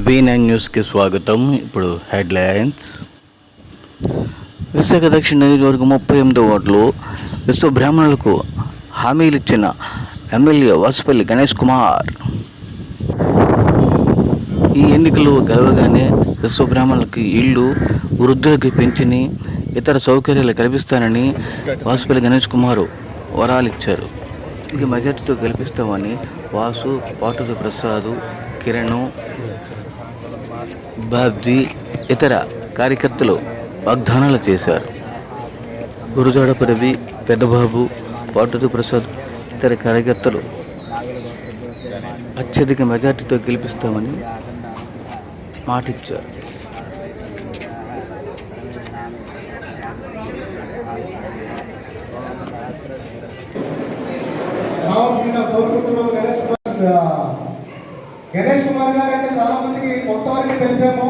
V9 న్యూస్కి స్వాగతం. ఇప్పుడు హెడ్లైన్స్. విశాఖ దక్షిణ నియోజకవర్గం 38వ వార్డులో విశ్వ బ్రాహ్మణులకు హామీలు ఇచ్చిన ఎమ్మెల్యే వాసుపల్లి గణేష్ కుమార్. ఈ ఎన్నికలు గెలవగానే విశ్వ బ్రాహ్మణులకి ఇళ్ళు, వృద్ధులకి పెంచిని, ఇతర సౌకర్యాలు కల్పిస్తానని వాసుపల్లి గణేష్ కుమార్ వరాలిచ్చారు. ఇది మెజార్టీతో గెలిపిస్తామని వాసు, పాటుది ప్రసాద్, కిరణ్, బాబ్జీ ఇతర కార్యకర్తలు వాగ్దానాలు చేశారు. గురుజాడపు రవి, పెద్దబాబు, పాటుది ప్రసాద్ ఇతర కార్యకర్తలు అత్యధిక మెజార్టీతో గెలిపిస్తామని మాటిచ్చారు. గణేష్ కుమార్ గారు అంటే చాలా మందికి కొత్త వారికి తెలిసేమో.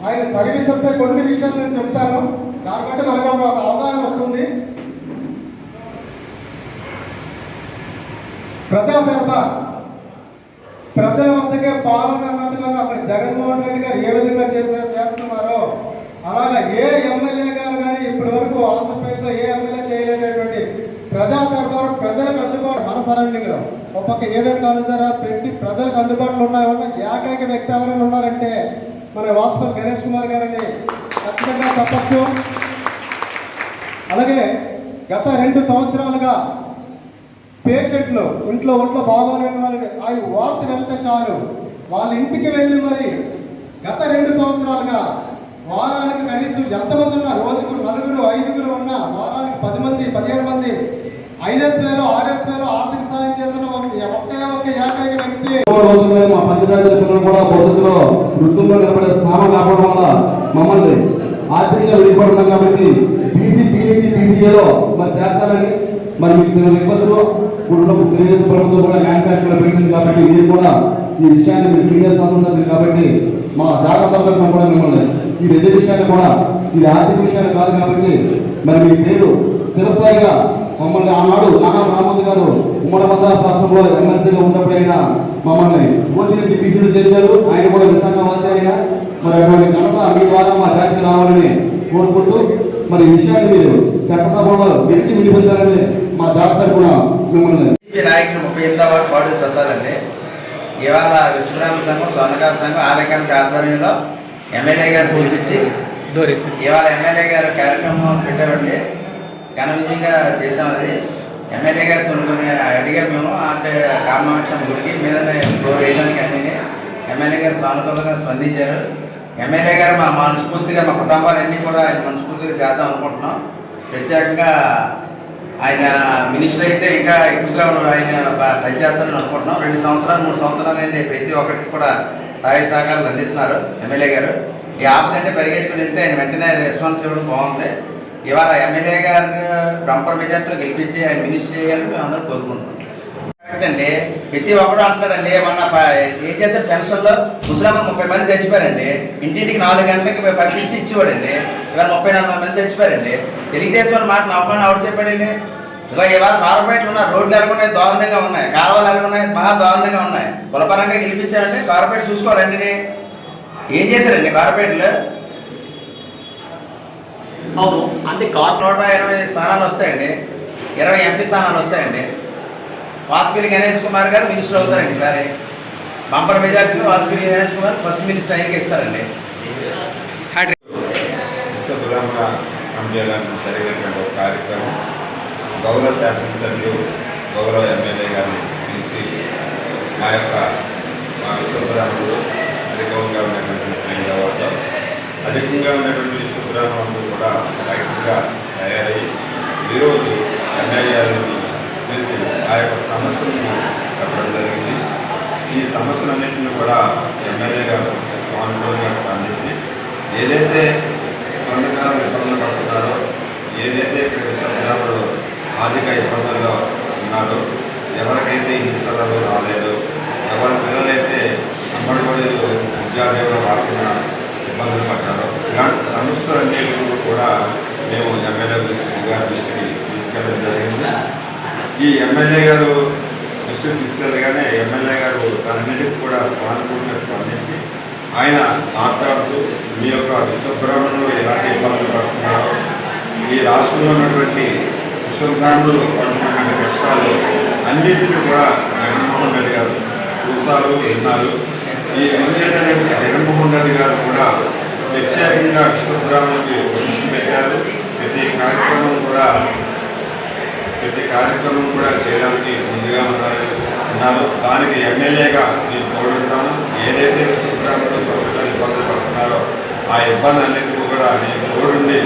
ఆయన సర్వీసెస్ కొన్ని విషయాలు నేను చెప్తాను, దాన్ని బట్టి మనకు ఒక అవగాహన వస్తుంది. ప్రజాదర్భ ప్రజల వద్దకే పాలన అన్నట్టుగా అక్కడ జగన్మోహన్ రెడ్డి గారు ఏ విధంగా చేస్తున్నారో అలాగా ఏ ఎమ్మెల్యే గారు కానీ ఇప్పటి వరకు ఆంధ్రప్రదేశ్ లో ఏ ఎమ్మెల్యే చేయలేనటువంటి ప్రజా దర్బారు ప్రజలకు అందుబాటు మన సరౌండింగ్ లో ఒక పక్క ఏవేవి కాలేజ్ ద్వారా పెట్టి ప్రజలకు అందుబాటులో ఉన్న ఏకైక వ్యక్తి ఎవరైనా ఉన్నారంటే మన వాసుపల్లి గణేష్ కుమార్ గారని ఖచ్చితంగా చెప్పచ్చు. అలాగే గత 2 సంవత్సరాలుగా పేషెంట్లు ఒంట్లో బాగోలేని వాళ్ళని ఆయన వార్త వెళ్తే చాలు వాళ్ళ ఇంటికి వెళ్ళి మరి గత 2 సంవత్సరాలుగా వారానికి కనీసం ఎంతమంది ఉన్నా, రోజుకు 4, 5 ఉన్నా వారానికి 10 మంది 15 మంది 5,000 6,000 ఆర్థిక సాయం చేసిన ఒక్క ఏకైక వ్యక్తి. మా పంచదారుల పిల్లలు కూడా భవిష్యత్తులో వృత్తుల్లో నిలబడే స్థానం లేకపోవడం వల్ల మమ్మల్ని ఆర్థికంగా వెళ్ళిపడుతున్నాం కాబట్టి పీసీఏలో మరి చేర్చాలని మరి మీకు చిన్న రిక్వెస్ట్. ఇప్పుడు తెలుగుదేశం ప్రభుత్వం కూడా మ్యానుఫ్యాక్చర్ పెట్టింది కాబట్టి మీరు కూడా ఈ విషయాన్ని మీరు సీనియర్ శాసనసభ్యులు కాబట్టి మా జాగ్రత్త కూడా మిమ్మల్ని ఈ 2 విషయాలు కూడా ఇది ఆర్థిక విషయాలు కాదు కాబట్టి మరి మీ పేరు చిరస్థాయిగా మమ్మల్ని ఆనాడు నానా రామోద్ గారు ఉమ్మడి మద్రాసు రాష్ట్రంలో ఎమ్మెల్సీగా ఉన్నప్పుడు అయినా మమ్మల్ని ఓసీ నుంచి పీసీలు చేర్చారు. ఆయన కూడా విశాఖ వాసి అయినా మరి అటువంటి ఘనత మీ ద్వారా మా జాతికి రావాలని కోరుకుంటూ మరి ఈ విషయాన్ని మీరు చట్టసభలో గెలిచి వినిపించాలని మా జాతి తరఫున మిమ్మల్ని నాయకులు 38వ వార్డు ప్రసాద్ అండి. ఇవాళ విశ్వబ్రాహ్మణ సంఘం, స్వర్ణకార సంఘం ఆలయ కమిటీ ఆధ్వర్యంలో ఎమ్మెల్యే గారు పిలిపించి ఇవాళ ఎమ్మెల్యే గారు కార్యక్రమం పెట్టామండి. ఘన విజయంగా చేసాం. అది ఎమ్మెల్యే గారు కొన్ని అడిగా మేము అంటే కామాక్షం గుడికి మీద ఫ్లోర్ వేయడానికి అన్నీ ఎమ్మెల్యే గారు సానుకూలంగా స్పందించారు. ఎమ్మెల్యే గారు మా మనస్ఫూర్తిగా మా కుటుంబాలన్నీ కూడా ఆయన మనస్ఫూర్తిగా చేద్దాం అనుకుంటున్నాం. ప్రత్యేకంగా ఆయన మినిస్టర్ అయితే ఇంకా ఎక్కువగా ఆయన పనిచేస్తారని అనుకుంటున్నాం. 2 సంవత్సరాలు 3 సంవత్సరాలు అయింది. ప్రతి ఒక్కరికి కూడా సహాయ సహకారాలు అందిస్తున్నారు ఎమ్మెల్యే గారు. ఈ ఆపదంటే పరిగెట్టుకుని వెళ్తే ఆయన వెంటనే రెస్పాన్స్ ఇవ్వడం బాగుంది. ఇవాళ ఎమ్మెల్యే గారిని బంపర్ మెజార్టీతో గెలిపించి ఆయన మినిస్టర్ చేయాలని మేము అందరూ కోరుకుంటున్నాం. అంటే ప్రతి ఒక్కరు అంటున్నారండి, మొన్న ఏం చేస్తారు పెన్షన్లో ముసలామా 30 మంది చచ్చిపోయారండి. ఇంటింటికి 4 గంటలకి పంపించి ఇచ్చేవాడండి. ఇవాళ 34 మంది చచ్చిపోయారండి. తెలుగుదేశం వాళ్ళ మాట నవ్వమని ఎవరు చెప్పాడండి? ఇక ఇవాళ కార్పొరేట్లు ఉన్నారు, రోడ్లు ఎలాగున్నాయి, దారుణంగా ఉన్నాయి, కాలువలు ఎలాగున్నాయి, బాగా దారుణంగా ఉన్నాయి. కులపరంగా గెలిపించాలంటే కార్పొరేట్ చూసుకోవాలండి. ఏం చేశారండి కార్పొరేట్లు? అవును, అంటే 120 స్థానాలు వస్తాయండి, 20 ఎంపీ స్థానాలు వస్తాయండి. వాసుపల్లి గణేష్ కుమార్ గారు మినిస్టర్ అవుతారండి. సరే, బంపర్ మెజార్టీలో వాసుపల్లి గణేష్ కుమార్ ఫస్ట్ మినిస్టర్ ఆయనకి ఇస్తారండి. విశ్వబ్రాహ్మణ కమిటీలను జరిగినటువంటి కార్యక్రమం గౌరవ శాసనసభ్యులు గౌరవ ఎమ్మెల్యే గారిని పిలిచి మా విశ్వబ్రాహ్మణులు అధికంగా ఉన్నటువంటి వాటిలో అధికంగా ఉన్నటువంటి విశ్వబ్రాహ్మణులు కూడా యాక్టివ్గా తయారయ్యి ఈరోజు ఎమ్మెల్యే గారిని తెలిసి ఆ యొక్క సమస్యలను చెప్పడం జరిగింది. ఈ సమస్యలన్నింటినీ కూడా ఎమ్మెల్యే గారు కాన్ఫిడెంట్గా స్పందించి ఏదైతే స్వర్ణకారులు ఇబ్బందులు పడుతున్నారో, ఏదైతే ఇక్కడ విశ్వబ్రాహ్మణులు ఆర్థిక ఇబ్బందుల్లో ఉన్నారో, ఎవరికైతే ఈ స్థలాలు రాలేదో, ఎవరి పిల్లలైతే అమ్మడిబడులు ఉద్యోగాలు రాకుండా ఇబ్బందులు పడ్డారో, ఇలాంటి సమస్యలన్నింటినీ కూడా మేము ఎమ్మెల్యే గారి దృష్టికి తీసుకెళ్ళడం జరిగింది. ఈ ఎమ్మెల్యే గారు దృష్టికి తీసుకెళ్ళగానే ఎమ్మెల్యే గారు తనన్నిటికి కూడా స్పాన్పూర్తిగా స్పందించి ఆయన మాట్లాడుతూ మీ యొక్క విశ్వబ్రాహ్మణులు ఎలాంటి ఇబ్బందులు పడుతున్నారో, ఈ రాష్ట్రంలో ఉన్నటువంటి విశ్వబ్రాహ్మణులు పడుతున్నటువంటి కష్టాలు అన్నింటినీ కూడా జగన్మోహన్ రెడ్డి గారు చూస్తారు, విన్నారు. ఈ విన్నటువంటి జగన్మోహన్ రెడ్డి గారు కూడా ప్రత్యేకంగా విశ్వబ్రాహ్మణులకి దృష్టి పెట్టారు. ప్రతి కార్యక్రమం కూడా చేయడానికి ముందుగా ఉన్నారు. దానికి ఎమ్మెల్యేగా నేను తోడుంటాను. ఏదైతే విశ్వబ్రాహ్మణులు స్వతంత్ర ఇబ్బందులు పడుతున్నారో ఆ ఇబ్బందులన్నింటినీ కూడా నేను తోడుండి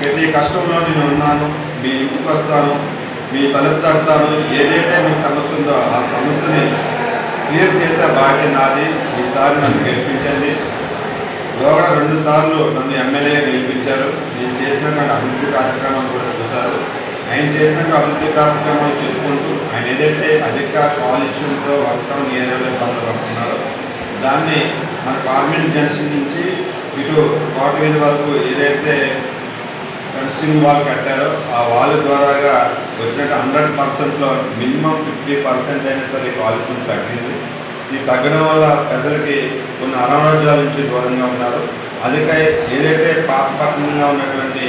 ప్రతి కష్టంలో నేను ఉన్నాను. మీ ఇంటికి వస్తాను, మీ తలుపు తడతాను. ఏదైతే మీ సమస్య ఉందో ఆ సమస్యని క్లియర్ చేసే బాధ్యత నాది. ఈసారి నన్ను గెలిపించండి. లోగడ 2 సార్లు నన్ను ఎమ్మెల్యేగా గెలిపించారు. నేను చేసినటువంటి అభివృద్ధి కార్యక్రమాలు కూడా చూశారు. ఆయన చేసినటువంటి అభివృద్ధి కార్యక్రమాలు చెప్పుకుంటూ ఆయన ఏదైతే అధిక కాలుష్యంతో వర్తం ఏరియాలో ఇబ్బందులు పడుతున్నారో దాన్ని మన కార్మెంట్ జంక్షన్ నుంచి ఇటు కోటవీధి వరకు ఏదైతే ఫెన్సింగ్ వాల్ కట్టారో ఆ వాల్ ద్వారాగా వచ్చినట్టు 100%లో మినిమం 50% అయినా సరే కాలుష్యం తగ్గింది. ఈ తగ్గడం వల్ల ప్రజలకి కొన్ని అనారోగ్యాల నుంచి దూరంగా ఉన్నారు. అదికే ఏదైతే పాతపట్నంగా ఉన్నటువంటి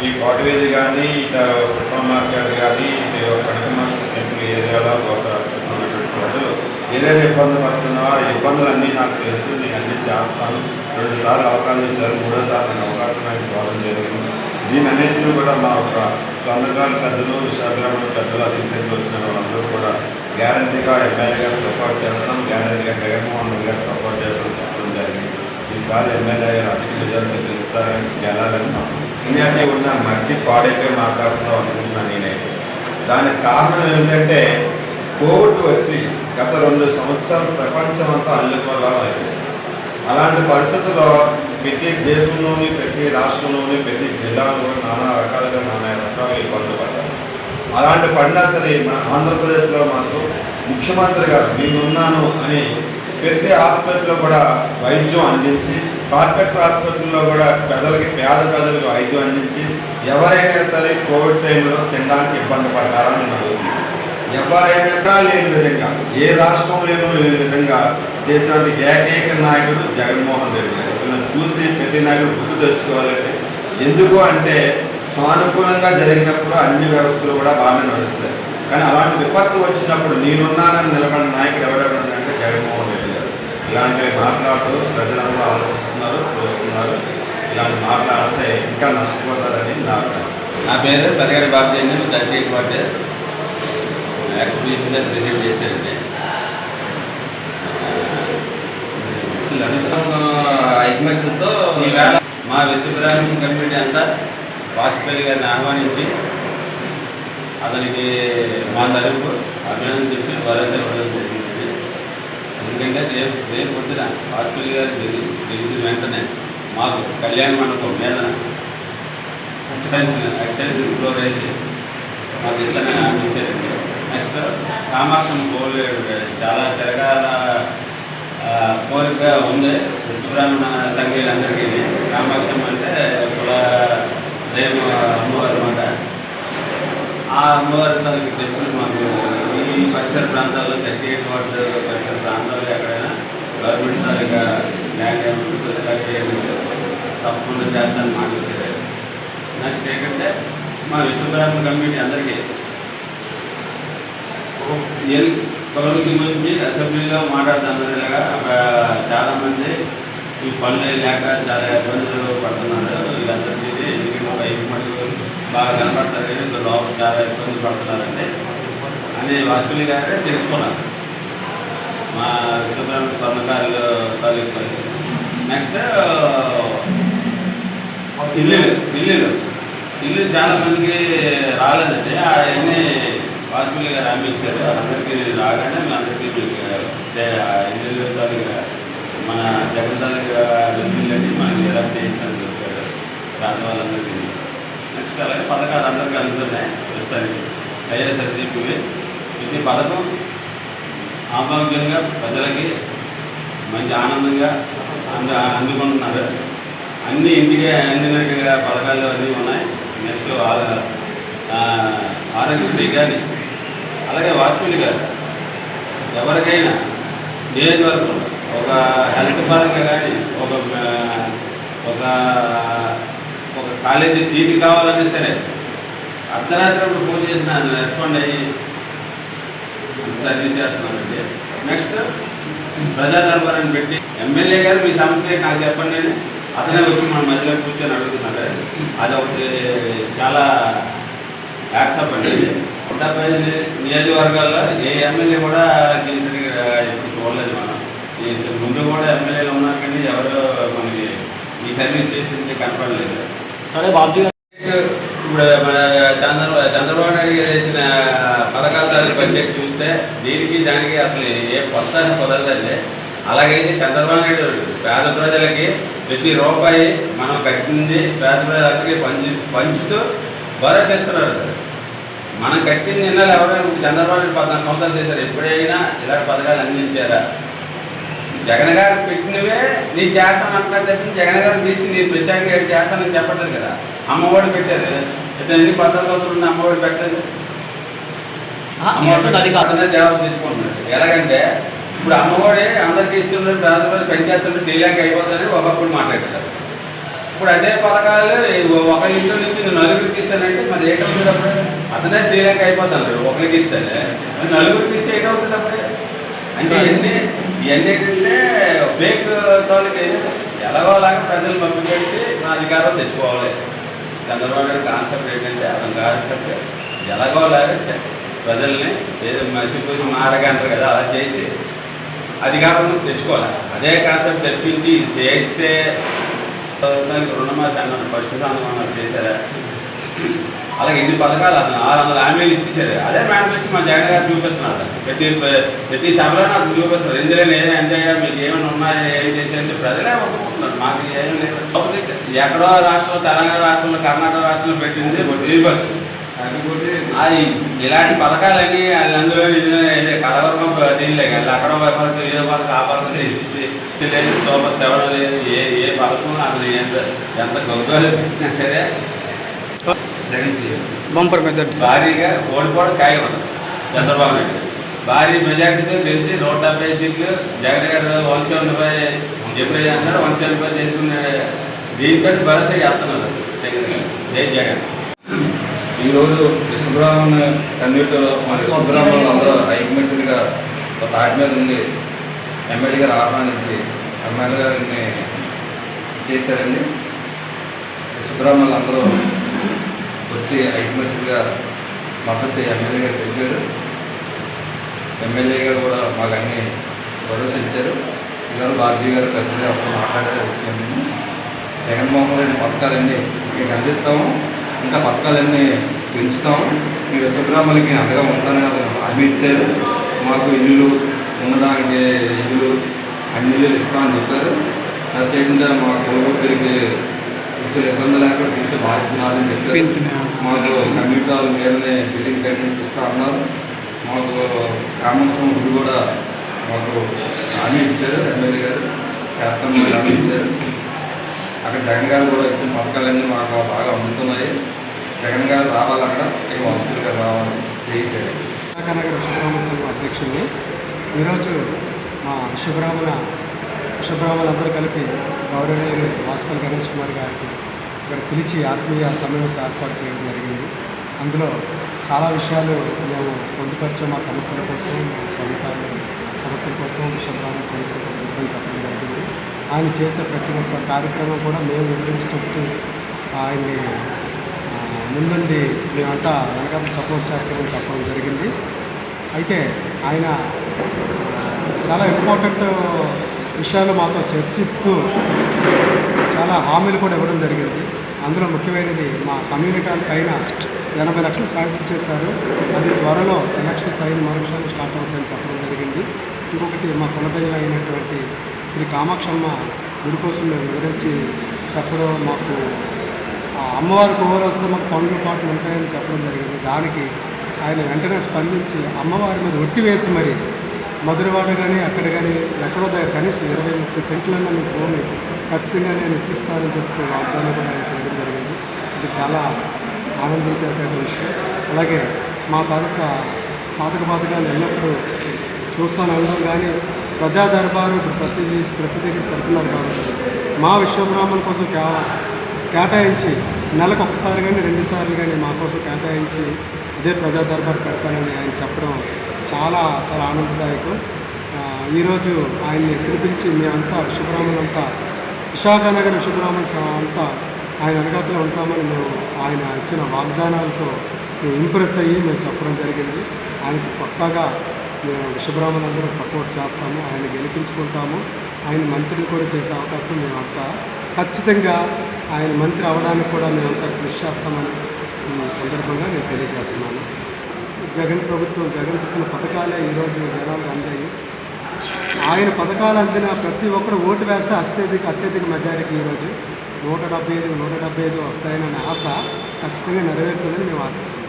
ఈ కోటవీధి కానీ, ఇటు కుప్పం మార్కెట్ కానీ, ఇటు కనకమాస్టర్ టెంపుల్ ఏరియాలో ఉన్నటువంటి ప్రజలు ఏదైతే ఇబ్బందులు పడుతున్నారో ఆ ఇబ్బందులన్నీ నాకు తెలుసు. నేను అన్నీ చేస్తాను. 2 సార్లు అవకాశం ఇచ్చారు, 3వ సారి నేను అవకాశం నాకు ఇవ్వడం జరిగింది. దీని అన్నింటినీ కూడా మా యొక్క స్వర్ణకారు పెద్దలు, విశాఖరామ పెద్దలు, అధిక వచ్చిన వాళ్ళందరూ కూడా గ్యారంటీగా ఎమ్మెల్యే గారు సపోర్ట్ చేస్తాం, గ్యారంటీగా జగన్మోహన్ రెడ్డి గారు సపోర్ట్ చేస్తాం చెప్పడం జరిగింది. ఈసారి ఎమ్మెల్యే గారు అధిక మెజార్టీ గెలుస్తారని గెలాలని ఇండియాకి ఉన్న మధ్య పాడైపోయి మాట్లాడుతున్నాం అనుకుంటున్నాను నేనైతే. దానికి కారణం ఏంటంటే కోవిడ్ వచ్చి గత 2 సంవత్సరాలు ప్రపంచం అంతా అల్లుకోవడం అయిపోయింది. అలాంటి పరిస్థితుల్లో ప్రతి దేశంలోని, ప్రతి రాష్ట్రంలోని, ప్రతి జిల్లాలో నానా రకాలుగా ఇబ్బందులు పడ్డారు. అలాంటి పడినా సరే మన ఆంధ్రప్రదేశ్లో మాత్రం ముఖ్యమంత్రి గారు నేనున్నాను అని ప్రతి హాస్పిటల్లో కూడా వైద్యం అందించి, కార్పొరేట్ హాస్పిటల్లో కూడా పేద ప్రజలకు వైద్యం అందించి, ఎవరైనా సరే కోవిడ్ టైంలో తినడానికి ఇబ్బంది పడ్డారని నేను అడుగుతున్నాను. ఎవరైనా లేని విధంగా, ఏ రాష్ట్రంలోనూ లేని విధంగా చేసినటువంటి ఏకైక నాయకుడు జగన్మోహన్ రెడ్డి గారు. ఇతను చూసి ప్రతి నాయకుడు గుర్తు తెచ్చుకోవాలంటే ఎందుకు అంటే సానుకూలంగా జరిగినప్పుడు అన్ని వ్యవస్థలు కూడా బాగానే నడుస్తాయి. కానీ అలాంటి విపత్తు వచ్చినప్పుడు నేనున్నానని నిలబడిన నాయకుడు ఎవరెవరు అంటే జగన్మోహన్ రెడ్డి గారు. ఇలాంటివి మాట్లాడుతూ ప్రజలందరూ ఆలోచిస్తున్నారు, చూస్తున్నారు. ఇలాంటి మాట్లాడితే ఇంకా నష్టపోతారని నా పేరు పెద్దగారి బాబు అండి. 38 వార్డు ఎక్స్పీరియన్స్గా ప్రెజెంట్ చేశారండి. ఐక్యమత్యంతో ఈవేళ మా విశ్వబ్రాహ్మణ కమిటీ అంతా వాజ్పేయి గారిని ఆహ్వానించి అతనికి మా తరపు అభినందన చెప్పి భరోసా ఇవ్వడం జరిగింది. ఎందుకంటే రేపు పొద్దున వాజ్పేయి గారు తెలిసిన వెంటనే మాకు కళ్యాణ మండపం మీద ఎక్స్టెన్షన్ ఫ్లోర్ వేసి మాకు ఇస్తానని ఆలోచించారండి. నెక్స్ట్ కామాక్షం కోళ్ళు చాలా తిరగాల కోరిక ఉంది విశ్వబ్రాహ్మణ సంఘీయులందరికీ. కామాక్షం అంటే కుల దైవం అమ్మవారు అన్నమాట. ఆ అమ్మవారి తనకి టెంపుల్ మాకు ఈ పరిసర ప్రాంతాల్లో 38 వార్డు పరిసర ప్రాంతాల్లో ఎక్కడైనా గవర్నమెంట్ తాలూకా ల్యాండ్ ఏమైనా చేయాలి తప్పకుండా చేస్తానని మాట ఇచ్చారు. నెక్స్ట్ ఏంటంటే మా విశ్వబ్రాహ్మణ కమిటీ అందరికీ పబ్లిక్ గురించి అసెంబ్లీలో మాట్లాడుతున్నారు. ఇలాగా చాలామంది ఈ పనులు లేక చాలా ఇబ్బందులు పడుతున్నారు. వీళ్ళందరికీ ఎందుకంటే బయట మటుకు బాగా కనపడతారు కానీ లోపల చాలా ఇబ్బందులు పడుతున్నారంటే అని వాజ్పేయి గారే తెలుసుకున్నారు మా విశ్వబ్రాహ్మణ స్వర్ణకారులు తాలూకు పరిస్థితి. నెక్స్ట్ ఇల్లు చాలామందికి రాలేదండి. అవన్నీ వాజ్పేయి గారు హామీ ఇచ్చారు. అందరికీ రాగానే మేము అందరికీ ఇల్లు తాలూకా మన జగన్ తాలూకా ఇల్లు మనకి ఎలా చేస్తాను చెప్పారు దాని వాళ్ళందరికీ. నెక్స్ట్ అలాగే పథకాలు అందరికీ అందుతున్నాయి ప్రస్తుతానికి. వైఎస్ఆర్సీపీ ఇది పథకం ఆరోగ్యంగా ప్రజలకి మంచి ఆనందంగా అందుకుంటున్నారు. అన్నీ ఇంటికి అందినట్టుగా పథకాలు అన్నీ ఉన్నాయి. నెక్స్ట్ ఆరోగ్యశ్రీ కానీ అలాగే వాజ్పేయి గారు ఎవరికైనా నియోజకవర్గం ఒక హెల్త్ పరంగా కానీ ఒక ఒక ఒక కాలేజీ సీటు కావాలన్నా సరే అర్ధరాత్రి అప్పుడు ఫోన్ చేసిన అది రెస్పాండ్ అయ్యి సర్వీస్ చేస్తున్నానండి. నెక్స్ట్ ప్రజా దర్బారాన్ని పెట్టి ఎమ్మెల్యే గారు మీ సమస్య నాకు చెప్పండి అని అతనే వచ్చి మన మధ్యలో కూర్చొని అడుగుతున్నారు. అది ఒకటి చాలా యాక్సెప్ట్ అండి. 175 నియోజకవర్గాల్లో ఏ ఎమ్మెల్యే కూడా ఎప్పుడు చూడలేదు మనం. ఇంతకు ముందు కూడా ఎమ్మెల్యేలు ఉన్నారు కానీ ఎవరు మనకి ఈ సర్వీస్ చేసింది కనపడలేదు. ఇప్పుడు మన చంద్రబాబు నాయుడు గారు వేసిన పథకాల బడ్జెట్ చూస్తే దీనికి దానికి అసలు ఏ కొత్త కుదరదండి. అలాగైతే చంద్రబాబు నాయుడు పేద ప్రజలకి ప్రతి రూపాయి మనం కట్టింది పేద ప్రజలకి పంచుతూ భరోసా ఇస్తున్నారు. మనం కట్టింది నిన్నాళ్ళు ఎవరైనా చంద్రబాబు నాయుడు 14 సంవత్సరాలు చేశారు. ఎప్పుడైనా ఇలాంటి పథకాలు అందించారా? జగన్ గారు పెట్టినవే నేను చేస్తానంటున్నారు తప్పించి జగన్ గారు తీసి నేను ప్రత్యేకంగా చేస్తానని చెప్పట్లేదు కదా. అమ్మఒడి పెట్టారు, ఇతను 14 సంవత్సరాలు అమ్మఒడి పెట్టలేదు. అమ్మఒడి అతనే జవాబు తీసుకుంటున్నాడు. ఎలాగంటే ఇప్పుడు అమ్మఒడి అందరికీ ఇస్తున్నారు, పేదలు పనిచేస్తుంటే శ్రీలంక అయిపోతుందని ఒకప్పుడు మాట్లాడారు. ఇప్పుడు అదే పథకాలు ఒక ఇంట్లో నుంచి నలుగురికి ఇస్తానంటే మరి ఏటవుతుంది అప్పుడే? అతనే శ్రీలంక అయిపోతాను ఒకరికి ఇస్తానే, నలుగురికి ఇస్తే ఏటవుతుంది అప్పుడే? అంటే ఇవన్నీ ఏంటంటే ఫేక్ తోలికి ఎలాగోలాగా ప్రజలు పంపిపెట్టి మా అధికారం తెచ్చుకోవాలి. చంద్రబాబు నాయుడు కాన్సెప్ట్ ఏంటంటే అతను కాన్సెప్ట్ ఎలాగోలాగా ప్రజల్ని ఏదో మసిపోయి మారగంటారు కదా, అలా చేసి అధికారం తెచ్చుకోవాలి. అదే కాన్సెప్ట్ తెప్పించి చేస్తే దానికి రుణమాఫీ అన్నారు, ఫస్ట్ సందర్భం చేశారా? అలాగే ఇన్ని పథకాలు అతను 600 హామీలు ఇచ్చేసారు. అదే మేనిఫెస్టో మా జగన్ గారు చూపిస్తున్నారు. ప్రతి సభలో నాకు చూపిస్తారు. ఇందులో అంటే మీకు ఏమైనా ఉన్నాయా, ఏం చేసేది ప్రజలే ఒప్పుకుంటున్నారు. మాకు ఏం లేదు. ఎక్కడో రాష్ట్రంలో, తెలంగాణ రాష్ట్రంలో, కర్ణాటక రాష్ట్రంలో పెట్టింది రీబర్స్. అది ఇలాంటి పథకాలన్నీ అందులో కలవరం దీనిలే కానీ అక్కడ పథకం ఏదో పథకం ఆ పథకం ఇచ్చేసి లేదు, సూపర్ సెవెన్ లేదు, ఏ పథకం అసలు ఎంత గౌరవాలు పెట్టినా సరే జగన్ సీఎం బంపర్ మెజార్టీ భారీగా ఓడిపోవడం ఖాయం చంద్రబాబు నాయుడు. భారీ మెజార్టీతో గెలిచి 170 సీట్లు జగన్ గారు 175 ఎప్పుడైతే అన్నారు 175 చేసుకునే దీనికంటే భరోసా చేస్తున్నారు జై జగన్. ఈరోజు విశ్వబ్రాహ్మణ కన్వీనర్లో మన విశ్వబ్రాహ్మణులు అందరూ ఐకమత్యంగా ఒక తాటి మీద ఉంది ఎమ్మెల్యే గారు ఆహ్వానించి ఎమ్మెల్యే గారిని చేశారండి. విశ్వబ్రాహ్మణులు అందరూ వచ్చి ఐకమత్యంగా మద్దతు ఎమ్మెల్యే గారు తెలిపారు. ఎమ్మెల్యే గారు కూడా మాకు అన్ని భరోసా ఇచ్చారు. ఈరోజు బాబీ గారు ప్రెసిడెంట్ అప్పుడు మాట్లాడే విషయం జగన్మోహన్ రెడ్డి పథకాలన్నీ మీకు అందిస్తాము, ఇంకా పథకాలన్నీ పెంచుతాము, మీ విశ్వబ్రాహ్మణులకి అండగా ఉంటానని అతను హామీ ఇచ్చారు. మాకు ఇల్లు ఉండడానికి ఇల్లు అన్ని ఇల్లు ఇస్తామని చెప్పారు. నెక్స్ట్ ఏంటంటే మా కొడుకులకి వృత్తులు ఇబ్బంది లేకుండా చూసే బాధ్యత నాదని చెప్పారు. మాకు కమ్యూనిటీ మీదనే బిల్డింగ్ కట్టించి ఇస్తా అన్నారు. మాకు కామర్సం గుడి కూడా మాకు హామీ ఇచ్చారు. ఎమ్మెల్యే గారు చేస్తామని హామీ ఇచ్చారు. అక్కడ జగన్ గారు కూడా ఇచ్చిన పథకాలన్నీ మాకు బాగా అందుతున్నాయి. జగన్ గారు రావాలక్కడ ఇక హాస్పిటల్ గారు రావాలి చేయించాడు. నగర విశ్వబ్రాహ్మణ సంఘం అధ్యక్షుడిని. ఈరోజు మా విశ్వబ్రాహ్మణులందరూ కలిపి గౌరవనీయులు వాసుపల్లి గణేష్ కుమార్ గారికి ఇక్కడ పిలిచి ఆత్మీయ సమావేశం ఏర్పాటు చేయడం జరిగింది. అందులో చాలా విషయాలు మేము పొందుపరిచాం. మా సమస్యల కోసం, మా సౌకర్యాల సమస్యల కోసం, విశ్వబ్రాహ్మణ సమస్యల కోసం చెప్పడం జరిగింది. ఆయన చేసే ప్రతి ఒక్క కార్యక్రమం కూడా మేము వివరించి చెప్తూ ఆయన్ని ముందుండి మేమంతా వెనకాల సపోర్ట్ చేస్తామని చెప్పడం జరిగింది. అయితే ఆయన చాలా ఇంపార్టెంట్ విషయాలు మాతో చర్చిస్తూ చాలా హామీలు కూడా ఇవ్వడం జరిగింది. అందులో ముఖ్యమైనది మా కమ్యూనిటీ పైన 80 లక్షలు శాంక్షన్ చేశారు. అది త్వరలో ఎలక్షన్స్ అయిన మరుక్షణం స్టార్ట్ అవుతుందని చెప్పడం జరిగింది. ఇంకొకటి మా కులదైవం అయినటువంటి శ్రీ కామాక్షమ్మ గుడి కోసం మేము వివరించి చెప్పడం, మాకు అమ్మవారి కోవలు వస్తే మాకు పనులు పాటలు ఉంటాయని చెప్పడం జరిగింది. దానికి ఆయన వెంటనే స్పందించి అమ్మవారి మీద ఒట్టి వేసి మరి మధురవాడ కానీ అక్కడ కానీ ఎక్కడో కనీసం 20-30 సెంట్లన్నా మీకు భూమి ఖచ్చితంగా నేను ఇప్పిస్తానని చెప్పి వాగ్దానం కూడా ఆయన చేయడం జరిగింది. ఇది చాలా ఆనందించేటువంటి విషయం. అలాగే మా తాలూకా సాధక బాధకాలు ఎల్లప్పుడూ చూస్తాను అనడం కానీ ప్రజా దర్బారు ఇప్పుడు ప్రతి దగ్గర పెడుతున్నారు కాబట్టి మా విశ్వబ్రాహ్మణుల కోసం కేటాయించి నెలకు ఒకసారి కానీ 2 సార్లు కానీ మా కోసం కేటాయించి ఇదే ప్రజా దర్బారు పెడతానని ఆయన చెప్పడం చాలా చాలా ఆనందదాయకం. ఈరోజు ఆయన్ని పిలిపించి మేమంతా విశ్వబ్రాహ్మణులంతా విశాఖనగర్ విశ్వబ్రాహ్మణులు అంతా ఆయన అనుగతలో ఉంటామని మేము ఆయన ఇచ్చిన వాగ్దానాలతో మేము ఇంప్రెస్ అయ్యి మేము చెప్పడం జరిగింది. ఆయనకి పక్కాగా మేము విశ్వబ్రాహ్మణులందరూ సపోర్ట్ చేస్తాము, ఆయన గెలిపించుకుంటాము. ఆయన మంత్రిని కూడా చేసే అవకాశం మేమంతా ఖచ్చితంగా ఆయన మంత్రి అవ్వడానికి కూడా మేమంతా కృషి చేస్తామని ఈ సందర్భంగా నేను తెలియజేస్తున్నాను. జగన్ చేస్తున్న పథకాలే ఈరోజు జనాలకు అందాయి. ఆయన పథకాలు అందిన ప్రతి ఒక్కరు ఓటు వేస్తే అత్యధిక మెజారిటీ ఈరోజు 175 వస్తాయనే ఆశ ఖచ్చితంగా నెరవేరుతుందని మేము ఆశిస్తున్నాం.